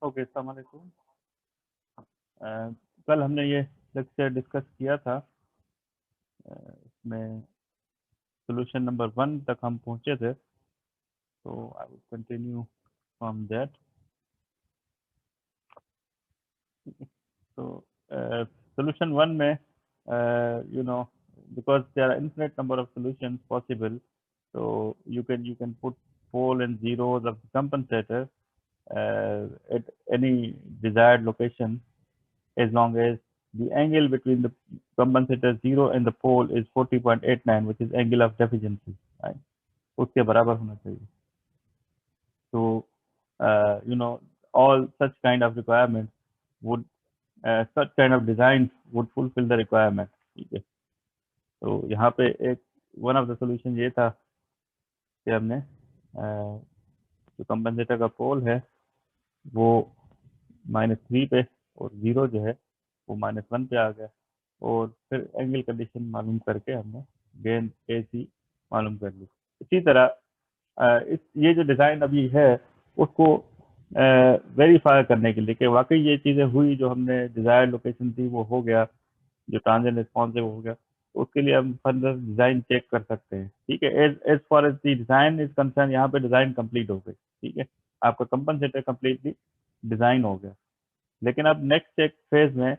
Okay, अस्सलाम वालेकुम। कल हमने ये लेक्चर डिस्कस किया था। इसमें सोल्यूशन नंबर 1 तक हम पहुंचे थे, तो I will continue from that. तो सोल्यूशन 1 में you know because there are infinite number of solutions possible, so you can put pole and zeros of the compensator at any desired location, as long as the angle between the compensator 0 and the pole is 40.89, which is angle of deficiency, right? उसके बराबर होना चाहिए. So all such kind of requirements would such kind of designs would fulfill the requirement. ठीक है. तो यहाँ पे एक वन ऑफ द सोल्यूशन ये था कि हमने जो कंपनसेटर का पोल है वो -3 पे और 0 जो है वो -1 पे आ गया, और फिर एंगल कंडीशन मालूम करके हमने गेन ए सी मालूम कर ली. इसी तरह ये जो डिज़ाइन अभी है उसको वेरीफाई करने के लिए कि वाकई ये चीज़ें हुई, जो हमने डिज़ायर लोकेशन थी वो हो गया, जो ट्रांजिएंट रिस्पॉन्स है वो हो गया, तो उसके लिए हम फर्दर डिज़ाइन चेक कर सकते हैं. ठीक है. As far as the design is concerned, यहाँ पे डिज़ाइन कंप्लीट हो गई. ठीक है. आपका कंपनसेटर कंप्लीटली डिज़ाइन हो गया. लेकिन अब नेक्स्ट चेक फेज में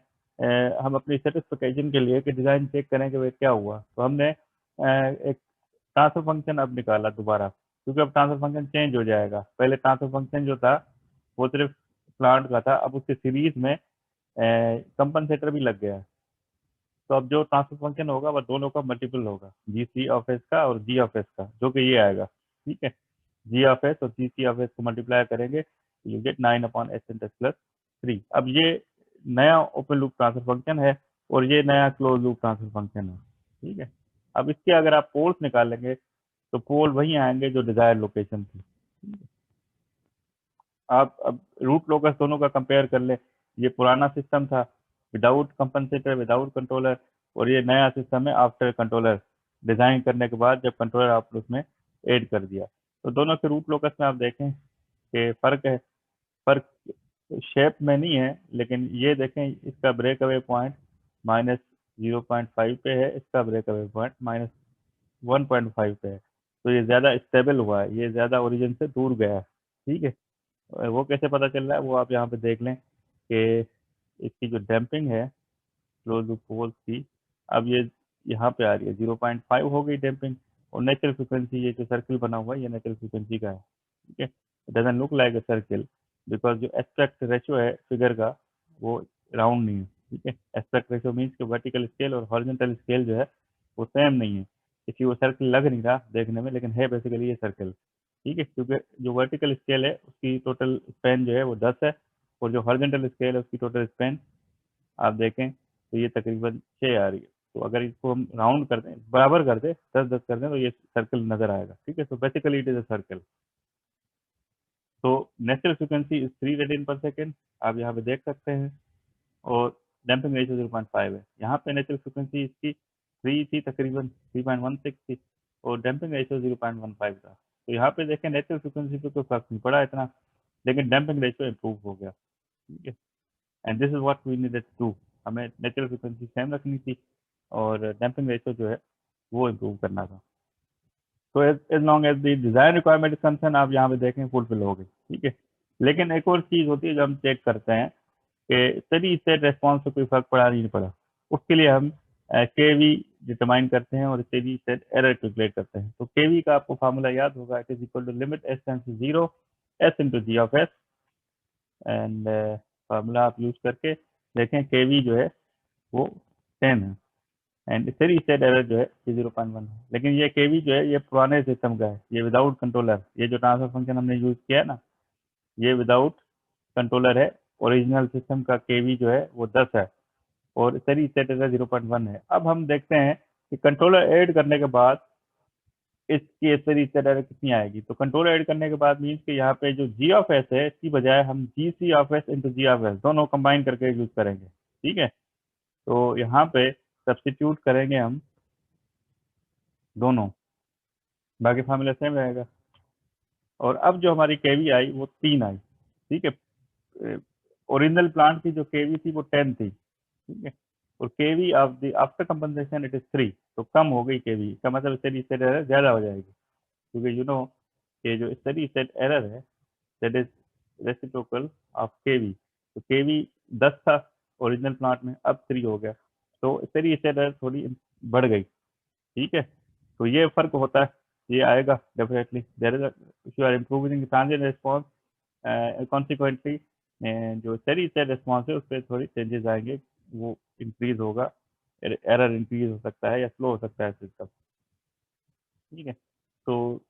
हम अपनी सेटिस्फिकेशन के लिए कि डिज़ाइन चेक करें कि भाई क्या हुआ, तो हमने एक ट्रांसफर फंक्शन अब निकाला दोबारा, क्योंकि अब ट्रांसफर फंक्शन चेंज हो जाएगा. पहले ट्रांसफर फंक्शन जो था वो सिर्फ प्लांट का था, अब उसके सीरीज में कंपनसेटर भी लग गया है. तो अब जो ट्रांसफर फंक्शन होगा वह दोनों का मल्टीपल होगा, जी सी ऑफ एस का और जी ऑफ एस का, जो कि ये आएगा. ठीक है. जी ऑफ एस और जी सी ऑफ एस को मल्टीप्लाई करेंगे, यू गेट 9/s+3. अब ये नया ओपन लूप ट्रांसफर फंक्शन है और ये नया क्लोज लूप ट्रांसफर फंक्शन है. ठीक है. अब इसके अगर आप पोल्स निकालेंगे तो पोल वहीं आएंगे जो डिजायर लोकेशन थी. आप अब रूट लोकस दोनों का कंपेयर कर ले. ये पुराना सिस्टम था विदाउट कंपनसेटर, विदाउट कंट्रोलर, और ये नया सिस्टम है आफ्टर कंट्रोलर, डिजाइन करने के बाद जब कंट्रोलर आपने उसमें ऐड कर दिया. तो दोनों के रूट लोकस में आप देखें कि फर्क है. फर्क शेप में नहीं है, लेकिन ये देखें इसका ब्रेक अवे पॉइंट -0.5 पे है, इसका ब्रेक अवे पॉइंट -1.5 पे है. तो ये ज़्यादा स्टेबल हुआ है, ये ज़्यादा ओरिजिन से दूर गया है. ठीक है. वो कैसे पता चल रहा है वो आप यहाँ पे देख लें कि इसकी जो डैम्पिंग है क्लोज लूप पोल्स की, अब ये यहाँ पे आ रही है 0.5 हो गई डैम्पिंग, और नेचुरल फ्रिक्वेंसी ये जो सर्किल बना हुआ है ये नेचुरल फ्रिक्वेंसी का है. ठीक है. It doesn't look like a circle, because जो एस्पेक्ट रेशियो है फिगर का वो राउंड नहीं है. ठीक है. एस्पेक्ट रेशियो मीन्स कि वर्टिकल स्केल और हॉरिजॉन्टल स्केल जो है वो सेम नहीं है, इसलिए वो सर्किल लग नहीं रहा देखने में, लेकिन है बेसिकली ये सर्किल. ठीक है. क्योंकि जो वर्टिकल स्केल है उसकी टोटल स्पेन जो है वो 10 है, और जो हॉरिजॉन्टल स्केल है उसकी टोटल स्पेन आप देखें तो ये तकरीबन 6 आ रही है. तो अगर इसको हम राउंड कर दें, बराबर कर दें, 10-10 कर दें, तो ये सर्कल नजर आएगा. ठीक है. तो basically it is a circle. तो नेचुरल फ्रिक्वेंसी इज 3 रेडियन पर सेकेंड, आप यहाँ पे देख सकते हैं, और डैम्पिंग रेशियो 0.5 है. यहाँ पे नेचुरल फ्रिक्वेंसी इसकी 3 थी, तकरीबन 3.16 थी, और डैम्पिंग रेशियो 0.15 था. तो यहाँ पे देखें नेचुरल फ्रिक्वेंसी पे कोई फर्क नहीं पड़ा इतना, लेकिन डैम्पिंग रेशियो इंप्रूव हो गया. ठीक है. And this is what we needed to do. हमें नेचुरल फ्रिक्वेंसी सेम रखनी थी और डैम्पिंग रेशियो जो है वो इम्प्रूव करना था. तो as long as the desire requirement is concerned, आप यहाँ पे देखें फुलफिल हो गई. ठीक है. लेकिन एक और चीज होती है जो हम चेक करते हैं कि स्टेडी स्टेट रेस्पॉन्स से कोई फर्क पड़ा नहीं पड़ा. उसके लिए हम के वी डिटरमाइन करते हैं और स्टेडी स्टेट एरर कैलकुलेट करते हैं. तो के वी का आपको फार्मूला याद होगा, it is equal to limit s tends to 0 s into G of s. And formula आप यूज करके देखें के वी जो है वो 10 है, एंड स्टेडी स्टेट एरर जो है ये 0.1 है. लेकिन ये के वी जो है ये पुराने सिस्टम का है, ये विदाउट कंट्रोलर. ये जो ट्रांसफर फंक्शन हमने यूज किया है ना, ये विदाउट कंट्रोलर है. ओरिजिनल सिस्टम का के वी जो है वो 10 है, और स्टेडी स्टेट एरर 0.1 है. अब हम देखते हैं कि कंट्रोलर ऐड करने के बाद इसकी स्टेडी स्टेट एरर कितनी आएगी. तो कंट्रोलर ऐड करने के बाद मीन्स कि यहाँ पे जो जी ऑफ एस है इसकी बजाय हम G C of S into G of S दोनों कंबाइन करके यूज करेंगे. ठीक है. तो यहाँ पे सब्सटीट्यूट करेंगे हम दोनों, बाकी फार्मूला सेम रहेगा. और अब जो हमारी केवी आई वो 3 आई. ठीक है. ओरिजिनल प्लांट की जो केवी थी वो 10 थी, ठीक है, और K V of the after compensation it is 3, तो कम हो गई केवी, इसका मतलब स्टेडी स्टेट एरर ज्यादा हो जाएगी, क्योंकि ये जो स्टेडी स्टेट एरर है दैट इज रेसिप्रोकल ऑफ केवी, तो केवी 10 था ओरिजिनल प्लांट में, अब 3 हो गया, तो स्टेडी स्टेट एरर थोड़ी बढ़ गई, ठीक है, तो ये फर्क होता है, ये आएगा definitely, there is if you are improving transient response, consequently जो स्टेडी स्टेट रिस्पॉन्स है उस पर थोड़ी चेंजेस आएंगे, वो इंक्रीज होगा, एरर इंक्रीज हो सकता है या स्लो हो सकता है सिस्टम, ठीक है, तो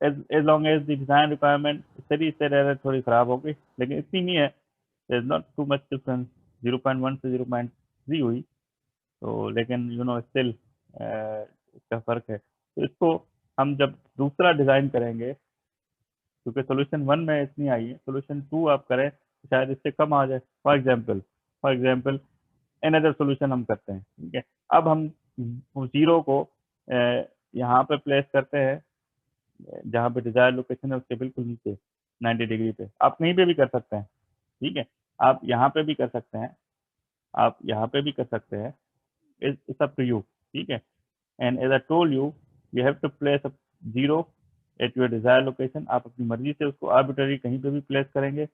as long as the design requirement steady state error थोड़ी खराब होगी, लेकिन इतनी नहीं है, there is not too much difference, 0.1 से 0.3 हुई, तो लेकिन स्टिल इसका फर्क है, तो इसको हम जब दूसरा डिजाइन करेंगे, क्योंकि सोल्यूशन 1 में इतनी आई है, सोल्यूशन 2 आप करें तो शायद इससे कम आ जाए, फॉर एग्जाम्पल अनदर सोल्यूशन हम करते हैं, ठीक है, अब हम जीरो को यहाँ पे प्लेस करते हैं, जहाँ पे डिजायर लोकेशन है उसके बिल्कुल नीचे 90 डिग्री पे, आप कहीं पे भी कर सकते हैं, ठीक है, आप यहाँ पे भी कर सकते हैं, आप यहाँ पे भी कर सकते हैं, इट्स अप टू यू, ठीक है, and as I told you have to place a zero at your desire location, आप अपनी मर्जी से उसको आर्बिट्ररी कहीं पे भी प्लेस करेंगे,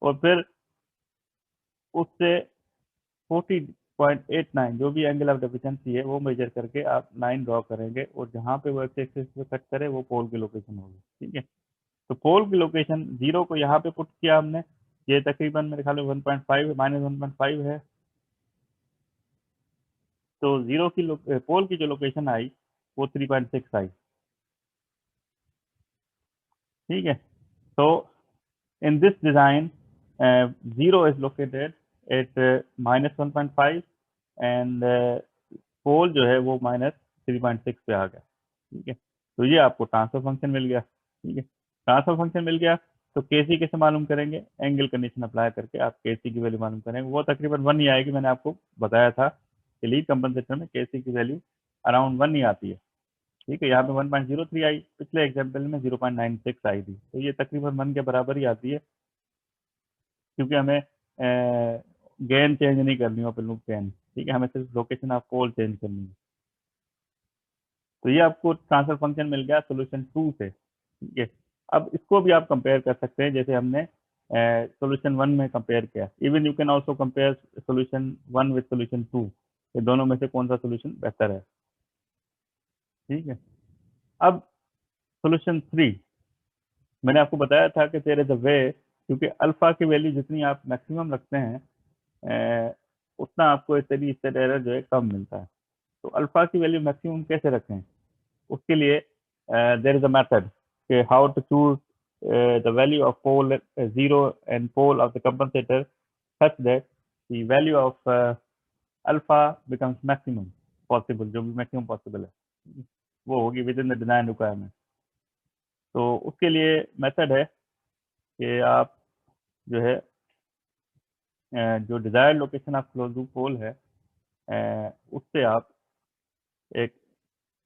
और फिर उससे 40.89 जो भी एंगल ऑफ डेफिशिएंसी है वो मेजर करके आप लाइन ड्रॉ करेंगे, और जहाँ पे वो एक्स एक्सिस पे कट करे वो पोल की लोकेशन होगी, ठीक है, तो पोल की लोकेशन जीरो को यहाँ पे पुट किया हमने, ये तकरीबन मेरे ख्याल में 1.5 -1.5 है, तो जीरो की पोल की जो लोकेशन आई वो 3.6 आई, ठीक है, तो in this design zero is located at -1.5 and pole जो है वो -3.6 पे आ गया, ठीक है, तो ये आपको ट्रांसफर फंक्शन मिल गया, ठीक है, ट्रांसफर फंक्शन मिल गया, तो केसी कैसे मालूम करेंगे, एंगल कंडीशन अप्लाई करके आप केसी की वैल्यू मालूम करेंगे, वो तकरीबन 1 ही आएगी, मैंने आपको बताया था कि लीड कंपनसेटर में केसी की वैल्यू अराउंड 1 ही आती है, ठीक है, यहाँ पे 1.03 आई, पिछले एग्जाम्पल में 0.96 आई थी, तो ये तकरीबन 1 के बराबर ही आती है, क्योंकि हमें गेन चेंज नहीं करनी ओपन लूप गेन, ठीक है, हमें सिर्फ लोकेशन ऑफ पोल चेंज करनी है, तो ये आपको ट्रांसफर फंक्शन मिल गया सोल्यूशन 2 से, ठीक है, अब इसको भी आप कंपेयर कर सकते हैं जैसे हमने सोल्यूशन 1 में कंपेयर किया, even you can also compare solution 1 with solution 2, ये दोनों में से कौन सा सोल्यूशन बेहतर है, ठीक है, अब सोल्यूशन 3 मैंने आपको बताया था कि देयर इज अ वे, क्योंकि अल्फा की वैल्यू जितनी आप मैक्सिमम रखते हैं उतना आपको स्टेडी स्टेट एरर जो है कम मिलता है, तो अल्फा की वैल्यू मैक्सिमम कैसे रखें, उसके लिए देयर इज अ मेथड कि how to choose the value of pole zero and pole of the compensator such that the value of alpha becomes maximum possible, जो भी मैक्सिमम पॉसिबल है वो होगी within the design requirement, तो उसके लिए method है कि आप जो है जो desired location of close loop pole है उससे आप एक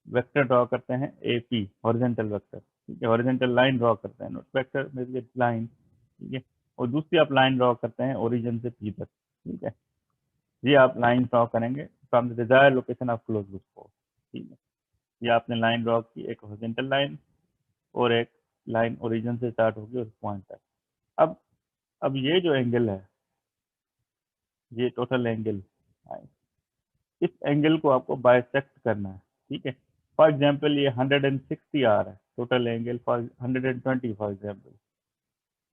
वेक्टर ड्रॉ करते हैं AP हॉरिजॉन्टल वेक्टर, ठीक है, हॉरिजॉन्टल लाइन ड्रॉ करते हैं, नोट वेक्टर में लाइन, ठीक है, और दूसरी आप लाइन ड्रॉ करते हैं ओरिजिन से P तक, ठीक है, ये आप लाइन ड्रॉ करेंगे from the desired location of close loop pole, ठीक है, ये आपने लाइन ड्रॉ की, एक हॉरिजॉन्टल लाइन और एक लाइन ओरिजिन से स्टार्ट होगी उस पॉइंट तक, अब ये जो एंगल है, ये टोटल एंगल, इस एंगल को आपको बाइसेक्ट करना है, ठीक है, फॉर एग्जांपल ये 160 आ रहा है total angle, for 120 for example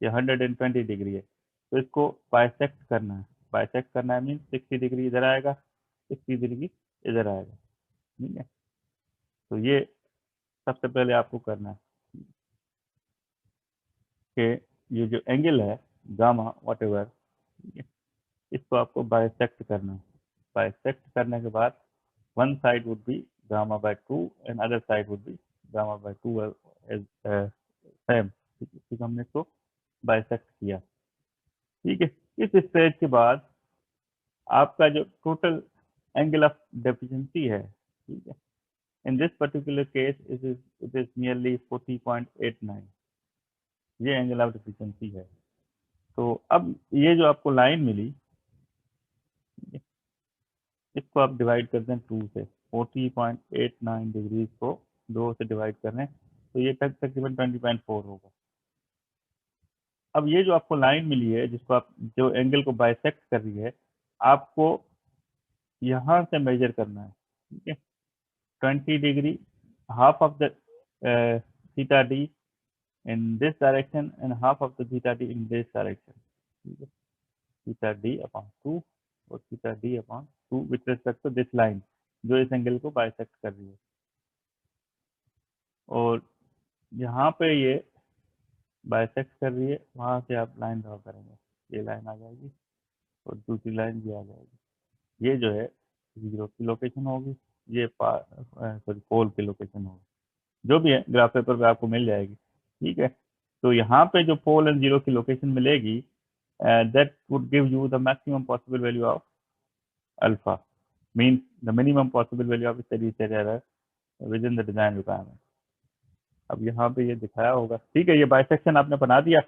ये 120 डिग्री है, तो इसको बाइसेक्ट करना है, बाइसेक्ट करना है मीन 60 डिग्री इधर आएगा, 60 डिग्री इधर आएगा, ठीक है, तो ये सबसे पहले आपको करना है कि ये जो एंगल है गामा वट एवर, ठीक है, इसको आपको बाइसेक्ट करना है, बाइसेक्ट करने के बाद one side would be gamma by 2 and other side would be gamma by 2 as same, ठीक है, हमने इसको बाइसेक्ट किया, ठीक है, इस स्टेज के बाद आपका जो टोटल एंगल ऑफ डेफिशिएंसी है, ठीक है, in this particular case it is nearly 40.89, ये एंगल ऑफ डेफिशिएंसी है, तो अब ये जो आपको लाइन मिली, इसको आप डिवाइड कर दें 2 से, 40.89 डिग्रीज को 2 से डिवाइड कर रहे हैं, तो ये तकरीबन 20.4 होगा। अब ये जो आपको लाइन मिली है, जिसको आप, जो एंगल को बाइसेक्ट कर रही है, आपको यहाँ से मेजर करना है, ठीक है। 20 degree, half of the theta D in this direction and half of the theta D in this direction, ठीक है। थीटा डी अपॉन 2 और theta D upon 2 with respect to this line जो इस एंगल को बाइसेक्ट कर रही है। और यहाँ पे ये बाइसेक्ट कर रही है, वहाँ से आप लाइन ड्रॉ करेंगे, ये लाइन आ जाएगी और दूसरी लाइन भी आ जाएगी। ये जो है जीरो की लोकेशन होगी, ये सॉरी पोल की लोकेशन होगी, जो भी है ग्राफ पेपर पे आपको मिल जाएगी, ठीक है। तो यहाँ पे जो पोल एंड जीरो की लोकेशन मिलेगी, that would give you the maximum possible value of alpha, means the minimum possible value of steady state error with in the design requirement. अब यहाँ पे ये दिखाया होगा, ठीक है। ये बाइसेक्शन आपने बना दिया।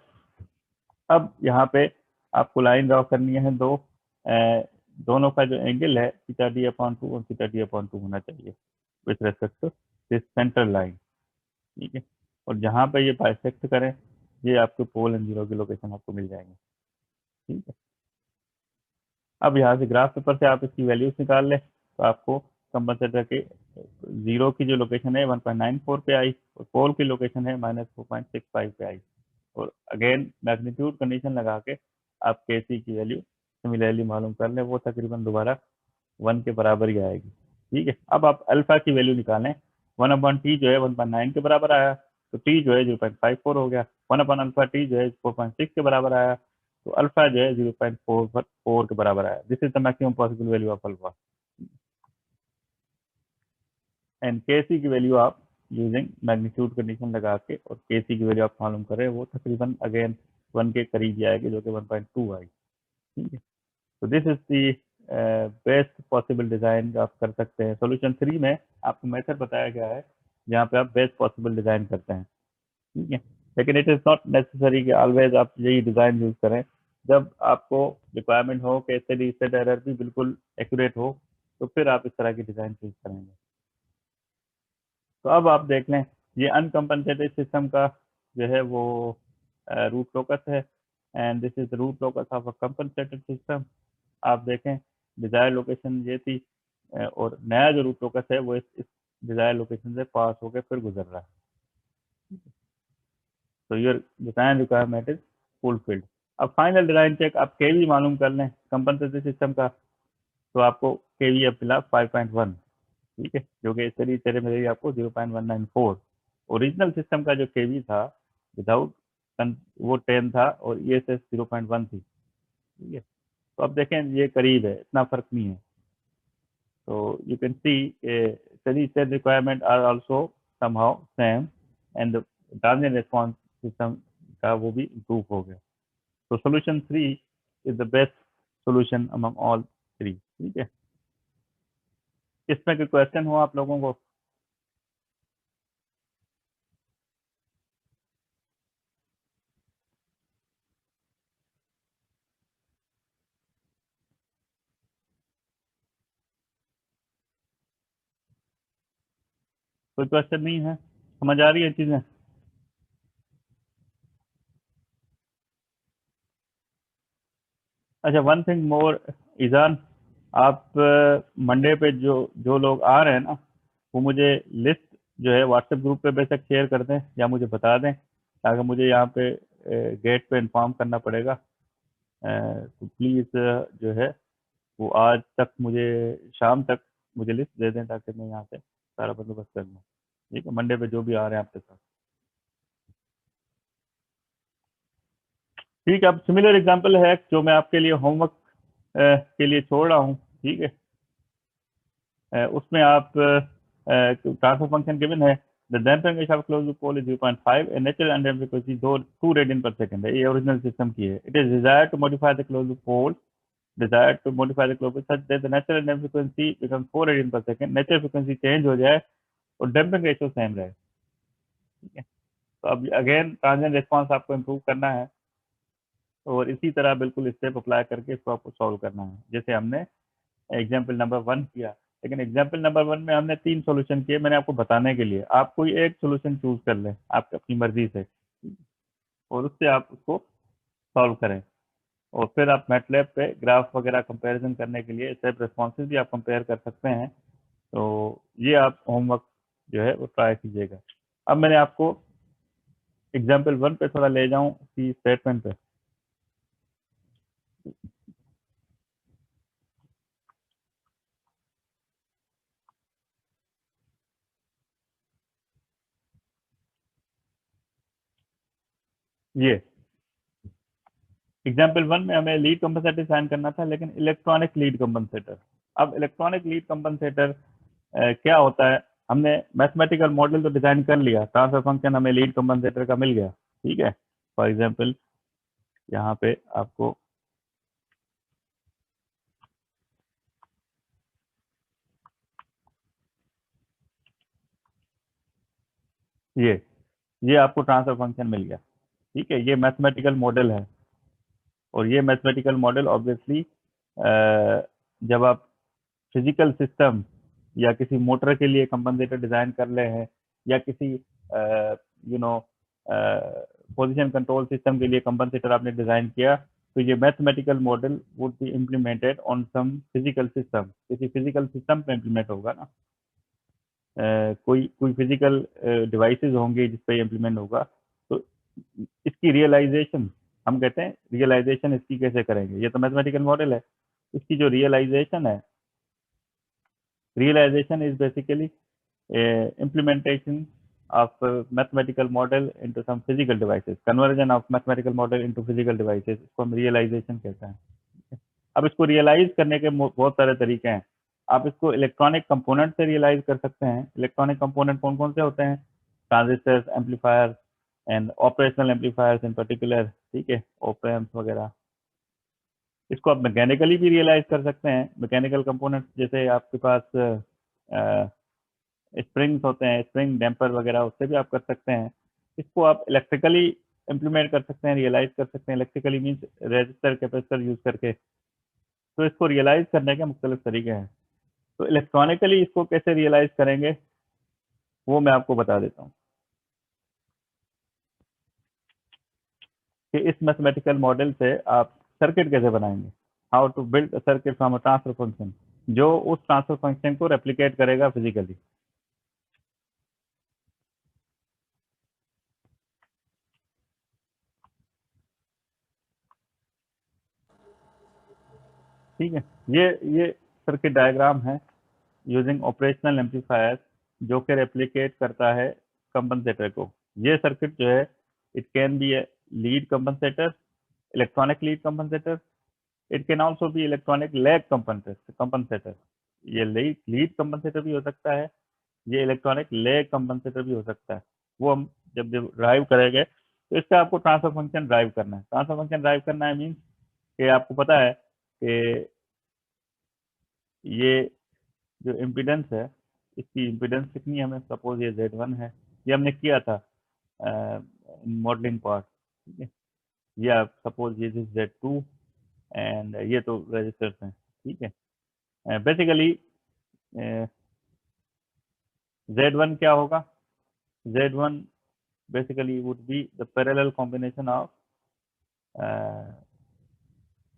अब यहाँ पे आपको लाइन ड्रॉ करनी है दो, दोनों का जो एंगल है थीटा डी अपॉन 2 और थीटा डी अपॉन 2 होना चाहिए with respect to this central line, ठीक है। और जहाँ पे ये बाइसेक्ट करें, ये आपके पोल एंड जीरो की लोकेशन आपको मिल जाएंगे, ठीक है। अब यहाँ से ग्राफ पेपर से आप इसकी वैल्यूज निकाल लें, तो आपको कंपनसेटर के जीरो की जो लोकेशन है 1.94 पे आई और पोल की लोकेशन है -4.65 पे आई। और अगेन मैग्नीट्यूड कंडीशन लगा के आप के सी की वैल्यू सिमिलरली मालूम कर लें, वो तकरीबन दोबारा 1 के बराबर ही आएगी, ठीक है। अब आप अल्फा की वैल्यू निकालें, 1/t जो है 1.9 के बराबर आया, तो t जो है 0.54 हो गया। 1/अल्फा t जो है 4.6 के बराबर आया, तो अल्फा जो है 0.44 के बराबर आया। This is the maximum possible value of alpha. And के सी की वैल्यू आप यूजिंग मैग्नीट्यूड कंडीशन लगा के और के सी की वैल्यू आप मालूम करें, वो तकरीबन अगेन 1 के करीब ही आएगी, जो कि 1.2 आई, ठीक है। तो this is the best possible design जो आप कर सकते हैं। सोल्यूशन 3 में आपको मेथड बताया गया है जहाँ पे आप बेस्ट पॉसिबल डिजाइन करते हैं, ठीक है। लेकिन इट इज नॉट नेसेसरी कि ऑलवेज आप यही डिजाइन यूज करें। जब आपको रिक्वायरमेंट हो कि स्टेडी स्टेट एरर भी बिल्कुल एक्यूरेट हो, तो फिर आप इस तरह की डिजाइन चूज करेंगे। तो अब आप देख लें, ये अनकम्पनसेटेड सिस्टम का जो है वो रूट लोकस है, and this is root locus of a compensated system. आप देखें डिजायर लोकेशन ये थी, और नया जो रूट लोकस है वो इस डिजायर लोकेशन से पास होकर फिर गुजर रहा है। तो your design requirement is fulfilled. अब फाइनल डिजाइन चेक आप केवी मालूम कर लें कंपनसेटेड सिस्टम का, तो आपको केवी अब मिला 5.1, ठीक है, जो कि इस तरह में आपको 0.194। ओरिजिनल सिस्टम का जो केवी था विदाउट वो 10 था और ये से 0.1 थी, ठीक है। तो अब देखें ये करीब है, इतना फर्क नहीं है। तो you can see steady state requirement are also somehow same and the transient response system का वो भी improve हो गया। तो solution 3 is the best solution among all 3, ठीक है। इसमें कोई क्वेश्चन हो आप लोगों को? कोई क्वेश्चन नहीं है? समझ आ रही है चीजें? अच्छा, वन थिंग मोर ईजान, आप मंडे पे जो जो लोग आ रहे हैं ना, वो मुझे लिस्ट जो है व्हाट्सएप ग्रुप पे बेशक शेयर कर दें या मुझे बता दें, ताकि मुझे यहाँ पे गेट पे इन्फॉर्म करना पड़ेगा। तो प्लीज़ जो है वो आज तक मुझे, शाम तक मुझे लिस्ट दे दें, ताकि मैं यहाँ से सारा बंदोबस्त कर लूँ, ठीक है। मंडे पे जो भी आ रहे हैं आपके साथ, ठीक है। अब सिमिलर एग्जांपल है जो मैं आपके लिए होमवर्क के लिए छोड़ रहा हूँ, ठीक है। उसमें आप ट्रांसफर फंक्शन गिवन है, the damping ratio of closed pole is 0.5 and natural undamped frequency 2 radian पर सेकंड है। ये ओरिजिनल सिस्टम की है। It is desired to modify the closed pole, desired to modify the closure such that the natural damping frequency becomes 4 radian per second, natural frequency change हो जाए और damping ratio same रहे, ठीक है। तो अब अगेन ट्रांजिएंट रिस्पांस आपको improve करना है, और इसी तरह बिल्कुल स्टेप अप्लाई करके इसको आपको सॉल्व करना है, जैसे हमने एग्जाम्पल नंबर 1 किया। लेकिन एग्जाम्पल नंबर 1 में हमने 3 सॉल्यूशन किए, मैंने आपको बताने के लिए। आप कोई एक सॉल्यूशन चूज कर लें आप अपनी मर्जी से, और उससे आप उसको सॉल्व करें। और फिर आप मैटलैब पे ग्राफ वगैरह कंपैरिजन करने के लिए स्टेप रिस्पॉन्सेज भी आप कंपेयर कर सकते हैं। तो ये आप होमवर्क जो है वो ट्राई कीजिएगा। अब मैंने आपको एग्जाम्पल 1 पे थोड़ा ले जाऊं सी स्टेटमेंट पे। ये एग्जाम्पल 1 में हमें लीड कंपनसेटर साइन करना था, लेकिन इलेक्ट्रॉनिक लीड कंपनसेटर। अब इलेक्ट्रॉनिक लीड कंपनसेटर क्या होता है, हमने मैथमेटिकल मॉडल तो डिजाइन कर लिया, ट्रांसफर फंक्शन हमें लीड कंपनसेटर का मिल गया, ठीक है। फॉर एग्जाम्पल यहाँ पे आपको ये ये आपको ट्रांसफर फंक्शन मिल गया, ठीक है। ये मैथमेटिकल मॉडल है, और ये मैथमेटिकल मॉडल ऑब्वियसली जब आप फिजिकल सिस्टम या किसी मोटर के लिए कंपनसेटर डिजाइन कर रहे हैं, या किसी you know position control system के लिए कंपनसेटर आपने डिजाइन किया, तो ये mathematical model would be implemented on some physical system. किसी फिजिकल सिस्टम पे इम्प्लीमेंट होगा ना, कोई कोई फिजिकल डिवाइसेस होंगे जिस पे इम्प्लीमेंट होगा। तो इसकी रियलाइजेशन, हम कहते हैं रियलाइजेशन इसकी कैसे करेंगे, ये तो मैथमेटिकल मॉडल है। इसकी जो रियलाइजेशन है, realization is basically a implementation of a mathematical model into some physical devices, conversion of mathematical model into physical devices, इसको हम realization कहते हैं। अब इसको रियलाइज करने के बहुत सारे तरीके हैं। आप इसको इलेक्ट्रॉनिक कंपोनेंट से रियलाइज कर सकते हैं। इलेक्ट्रॉनिक कंपोनेंट कौन कौन से होते हैं, transistors, amplifier and operational amplifiers in particular, ठीक है, ऑप एम्प्स वगैरह। इसको आप मैकेनिकली भी रियलाइज कर सकते हैं। मैकेनिकल कंपोनेंट्स जैसे आपके पास स्प्रिंग्स होते हैं, स्प्रिंग डैम्पर वगैरह, उससे भी आप कर सकते हैं। इसको आप इलेक्ट्रिकली इम्प्लीमेंट कर सकते हैं, रियलाइज कर सकते हैं। Electrically means resistor capacitor use करके। तो इसको रियलाइज करने के मुख्तलिफ तरीके हैं। तो इलेक्ट्रॉनिकली इसको कैसे रियलाइज करेंगे वो मैं आपको बता देता हूँ कि इस मैथमेटिकल मॉडल से आप सर्किट कैसे बनाएंगे। How to build a circuit from a transfer function, जो उस ट्रांसफर फंक्शन को रेप्लिकेट करेगा फिजिकली। ठीक है, ये सर्किट डायग्राम है यूजिंग ऑपरेशनल एम्पलीफायर, जो कि रेप्लिकेट करता है कंपनसेटर को। ये सर्किट जो है, it can be a lead compensator, electronic lead compensator. It can also be electronic lag compensator. ये लीड कंपनसेटर भी हो सकता है, ये इलेक्ट्रॉनिक लैग कंपनसेटर भी हो सकता है। वो हम जब जब ड्राइव करेंगे तो इसका आपको ट्रांसफर फंक्शन ड्राइव करना है। ट्रांसफर फंक्शन ड्राइव करना है मीन्स कि आपको पता है कि ये जो इम्पिडेंस है, इसकी इम्पिडेंस कितनी है, हमें सपोज ये Z1 है, ये हमने किया था मॉडलिंग पार्ट, ठीक है। ये आप सपोज ये Z2 एंड ये तो रजिस्टर्स हैं, ठीक है। बेसिकली Z1 क्या होगा, Z1 basically would be the parallel combination of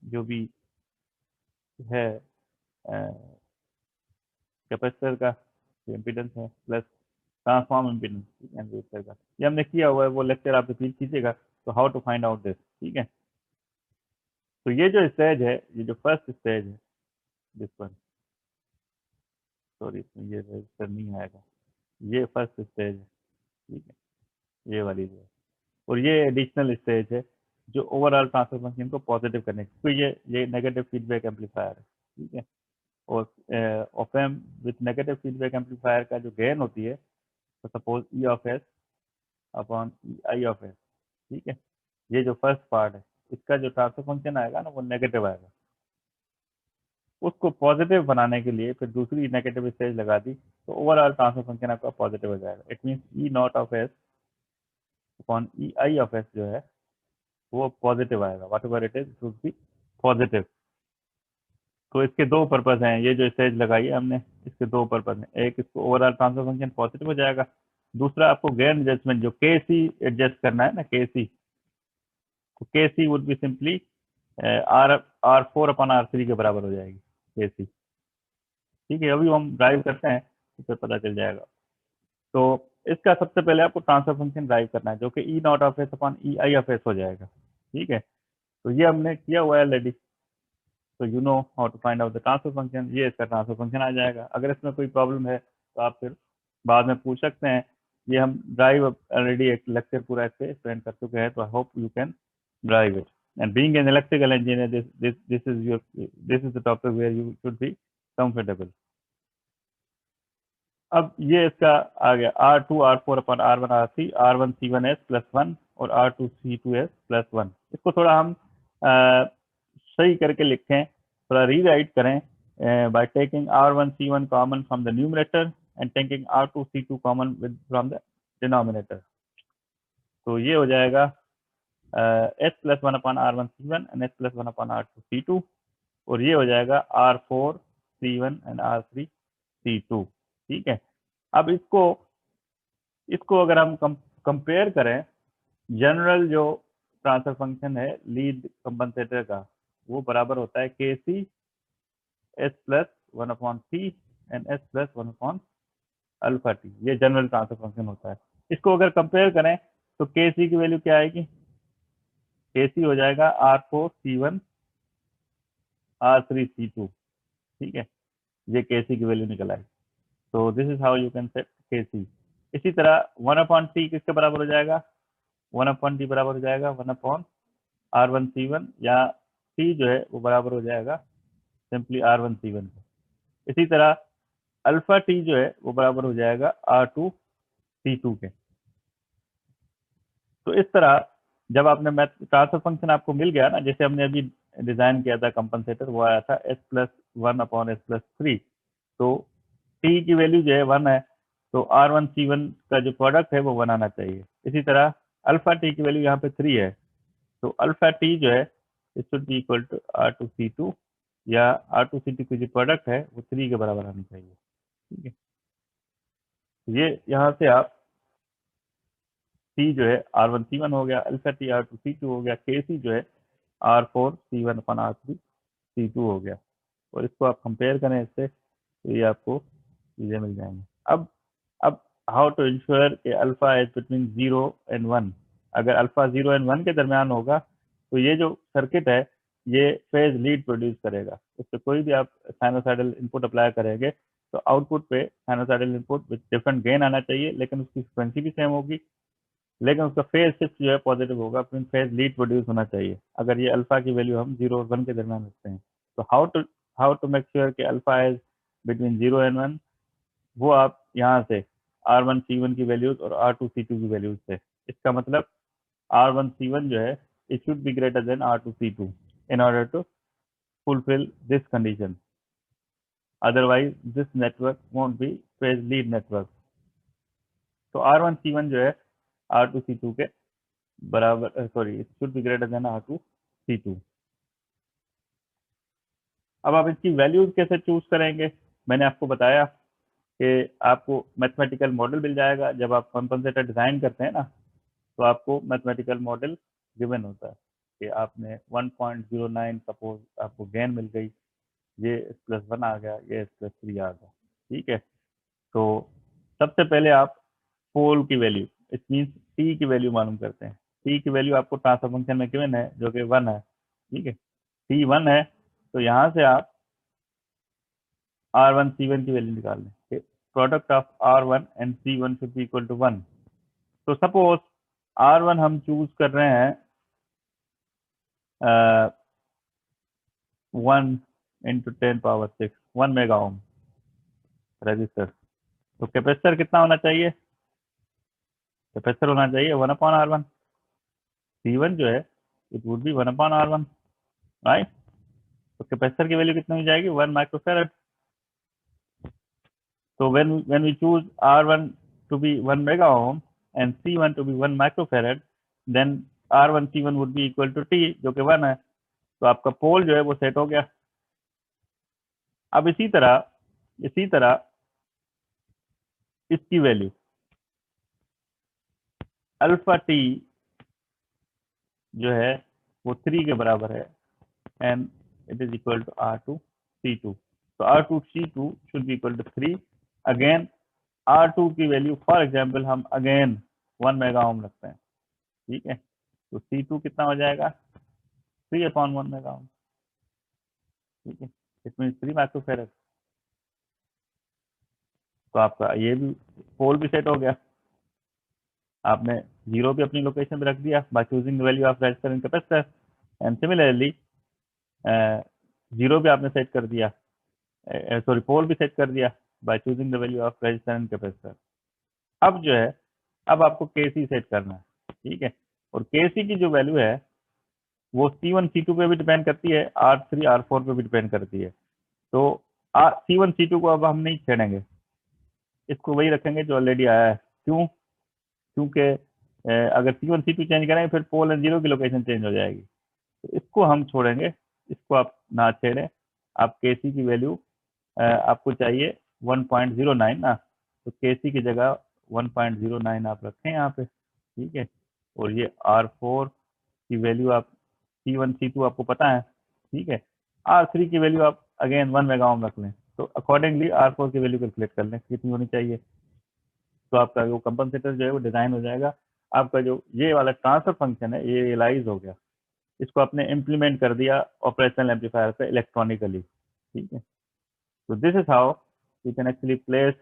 जो भी है कैपेसिटर का जो इम्पिडेंस है प्लस ट्रांसफॉर्म इम्पिडेंस, ठीक है, रजिस्टर का। ये हमने किया हुआ है, वो लेक्चर आप रिपीट कीजिएगा। तो how to find out this, ठीक है। तो ये जो स्टेज है, ये जो फर्स्ट स्टेज है, दिस वन, सॉरी इसमें ये रजिस्टर नहीं आएगा, ये फर्स्ट स्टेज है, ठीक है, ये वाली जो है। और ये एडिशनल स्टेज है जो ओवरऑल ट्रांसफर फंक्शन को पॉजिटिव करने की, तो ये नेगेटिव फीडबैक एम्पलीफायर है, ठीक है। और op amp with negative feedback amplifier का जो गेन होती है, तो suppose E of S upon I of S, ठीक है। ये जो फर्स्ट पार्ट है, इसका जो ट्रांसफर फंक्शन आएगा ना, वो नेगेटिव आएगा। उसको पॉजिटिव बनाने के लिए फिर दूसरी नेगेटिव स्टेज लगा दी, तो ओवरऑल ट्रांसफर फंक्शन आपका पॉजिटिव हो जाएगा। It means E naught of S upon E I of S जो है, वो पॉजिटिव आएगा, what ever it is should be positive. तो इसके दो पर्पज हैं, ये जो स्टेज लगाई है हमने, इसके दो पर्पज हैं। एक, इसको ओवरऑल ट्रांसफर फंक्शन पॉजिटिव हो जाएगा। दूसरा, आपको गेन एडजस्टमेंट जो के सी एडजस्ट करना है ना, के सी, तो K C would be simply R4 upon R3 के बराबर हो जाएगी के सी। ठीक है, अभी हम ड्राइव करते हैं तो फिर पता चल जाएगा। तो इसका सबसे पहले आपको ट्रांसफर फंक्शन ड्राइव करना है, जो कि E naught of S upon E I of S हो जाएगा। ठीक है, तो ये हमने किया हुआ है ऑलरेडी। तो you know how to find out the transfer function, ये इसका ट्रांसफर फंक्शन आ जाएगा। अगर इसमें कोई प्रॉब्लम है तो आप फिर बाद में पूछ सकते हैं। ये हम ड्राइव ऑलरेडी एक लेक्चर पूरा इस पे एक्सप्लेन कर चुके हैं, तो I hope you can derive it. And being an electrical engineer, this is the topic where you should be comfortable. अब ये इसका आ गया R2 R4 अपन R1 R3 R1 C1S plus 1 और R2 C2S प्लस 1। इसको थोड़ा हम सही करके लिखें, थोड़ा रीराइट करें by taking R1 C1 common from the numerator and taking R2 C2 common with from the denominator. तो ये हो जाएगा S plus 1 upon R1 C1 and S plus 1 upon R2 C2, और ये हो जाएगा R4 C1 and R3 C2। ठीक है, अब इसको अगर हम कंपेयर करें, जनरल जो ट्रांसफर फंक्शन है लीड कंपनसेटर का, वो बराबर होता है के C s plus 1 upon C and s plus 1 upon alpha T. ये जनरल ट्रांसफर फंक्शन होता है। इसको अगर कंपेयर करें तो के सी की वैल्यू क्या आएगी? के सी हो जाएगा R4 C1 R3 C2। ठीक है, ये के सी की वैल्यू निकल आई। तो this is how you can set के सी। इसी तरह 1 अपॉन टी किसके बराबर हो जाएगा? 1 अपॉन टी बराबर हो जाएगा 1 अपॉन R1 C1, या टी जो है वो बराबर हो जाएगा सिंपली R1 C1 के। इसी तरह अल्फा टी जो है वो बराबर हो जाएगा R2 C2 के। तो इस तरह जब आपने मैथ ट्रांसफर फंक्शन आपको मिल गया ना, जैसे हमने अभी डिजाइन किया था कंपनसेटर, वो आया था S plus 1 upon S plus 3। तो टी की वैल्यू जो है 1 है, तो R1 C1 का जो प्रोडक्ट है वो 1 आना चाहिए। इसी तरह अल्फा टी की वैल्यू यहाँ पे 3 है, तो अल्फा टी जो है it should be equal to R2 C2, या R2 C2 की जो प्रोडक्ट है वो 3 के बराबर आनी चाहिए। ठीक है, ये यहाँ से आप टी जो है R1 C1 हो गया, अल्फा टी R2 C2 हो गया, के सी जो है R4 C1 अपन R3 C2 हो गया। और इसको आप कंपेयर करें इससे, तो ये आपको चीजें मिल जाएंगी। अब हाउ टू इंश्योर कि अल्फा इज बिटवीन 0 एंड 1। अगर अल्फा 0 एंड 1 के दरमियान होगा तो ये जो सर्किट है ये फेज लीड प्रोड्यूस करेगा। उससे कोई भी आप साइनोसाइडल इनपुट अप्लाई करेंगे तो आउटपुट पे sinusoidal input with different gain आना चाहिए, लेकिन उसकी फ्रिक्वेंसी भी सेम होगी, लेकिन उसका फेज शिफ्ट जो है पॉजिटिव होगा, फिर फेज लीड प्रोड्यूस होना चाहिए। अगर ये अल्फा की वैल्यू हम 0 और 1 के दरमियान रखते हैं, तो हाउ टू मेक श्योर कि अल्फा इज बिटवीन 0 एंड 1, वो आप यहाँ से R1 C1 की वैल्यूज और R2 C2 की वैल्यूज से, इसका मतलब R1 C1 जो है it should be greater than R2 C2 in order to fulfill this condition, otherwise this network won't be phase lead network। तो R1 C1 जो है R2 C2 के बराबर, sorry, it should be greater than R2 C2। अब आप इसकी values कैसे choose करेंगे? मैंने आपको बताया कि आपको मैथमेटिकल मॉडल मिल जाएगा। जब आप कंपनसेटर डिजाइन करते हैं ना, तो आपको मैथमेटिकल मॉडल गिवन होता है कि आपने 1.09 सपोज आपको गेन मिल गई, ये S प्लस 1 आ गया, ये S प्लस 3 आ गया। ठीक है, तो सबसे पहले आप पोल की वैल्यू, इट मीन्स टी की वैल्यू मालूम करते हैं। टी की वैल्यू आपको ट्रांसफर फंक्शन में गिवन है जो कि 1 है। ठीक है, टी 1 है, तो यहाँ से आप R1 C1 की वैल्यू निकाल लें। Product of R1 and C1 should be equal to 1। तो सपोज R1 हम चूज कर रहे हैं 1 इंटू 10⁻⁶ 1 मेगा ओम रजिस्टर। तो कैपेसिटर कितना होना चाहिए? कैपेसिटर होना चाहिए 1 अपॉन R1। C1 जो है it would be 1 upon R1, right. तो कैपेसिटर की वैल्यू कितनी हो जाएगी? 1 माइक्रोफेरेड। तो when we choose R1 to be 1 mega ohm and C1 to be 1 microfarad, then R1C1 would be equal to T, जो कि 1 है। तो आपका पोल जो है वो सेट हो गया। अब इसी तरह इसकी वैल्यू अल्फा टी जो है वो 3 के बराबर है, and it is equal to R2C2। तो R2C2 should be equal to 3। Again R2 की वैल्यू फॉर एग्जाम्पल हम अगेन 1 मेगा ओम रखते हैं, ठीक है। तो C2 कितना हो जाएगा, 3/1 मेगा ओम, ठीक है। इसमें 3 माइक्रोफेरेड। तो आपका ये भी पोल भी सेट हो गया। आपने जीरो भी अपनी लोकेशन पे रख दिया by choosing the value of resistor and capacitor, and similarly zero भी आपने सेट कर दिया, सॉरी पोल भी सेट कर दिया by choosing the value of resistor and capacitor. अब जो है, अब आपको केसी सेट करना है, ठीक है। और केसी की जो वैल्यू है वो C1 C2 पे भी डिपेंड करती है, R3 R4 पे भी डिपेंड करती है। तो C1 C2 को अब हम नहीं छेड़ेंगे, इसको वही रखेंगे जो ऑलरेडी आया है। क्यों? क्योंकि अगर C1 C2 चेंज करेंगे फिर पोल एंड जीरो की लोकेशन चेंज हो जाएगी, तो इसको हम छोड़ेंगे, इसको आप ना छेड़ें। आप केसी की वैल्यू आपको चाहिए 1.09 ना, तो केसी की जगह 1.09 आप रखें यहाँ पे, ठीक है। और ये R4 की वैल्यू आप C1 C2 आपको पता है, ठीक है। R3 की वैल्यू आप अगेन 1 मेगा ओम रख लें, तो अकॉर्डिंगली R4 की वैल्यू कैलकुलेट कर लें कितनी होनी चाहिए। तो आपका जो कंपनसेटर जो है वो डिजाइन हो जाएगा। आपका जो ये वाला ट्रांसफर फंक्शन है ये रियलाइज हो गया, इसको आपने इम्प्लीमेंट कर दिया ऑपरेशनल एम्पलीफायर पे इलेक्ट्रॉनिकली, ठीक है। तो this is how you can actually place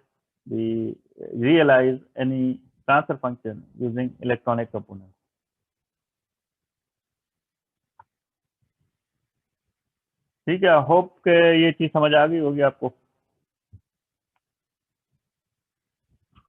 the realise any transfer function using electronic component. ठीक है, होप के ये चीज समझ आ गई होगी आपको।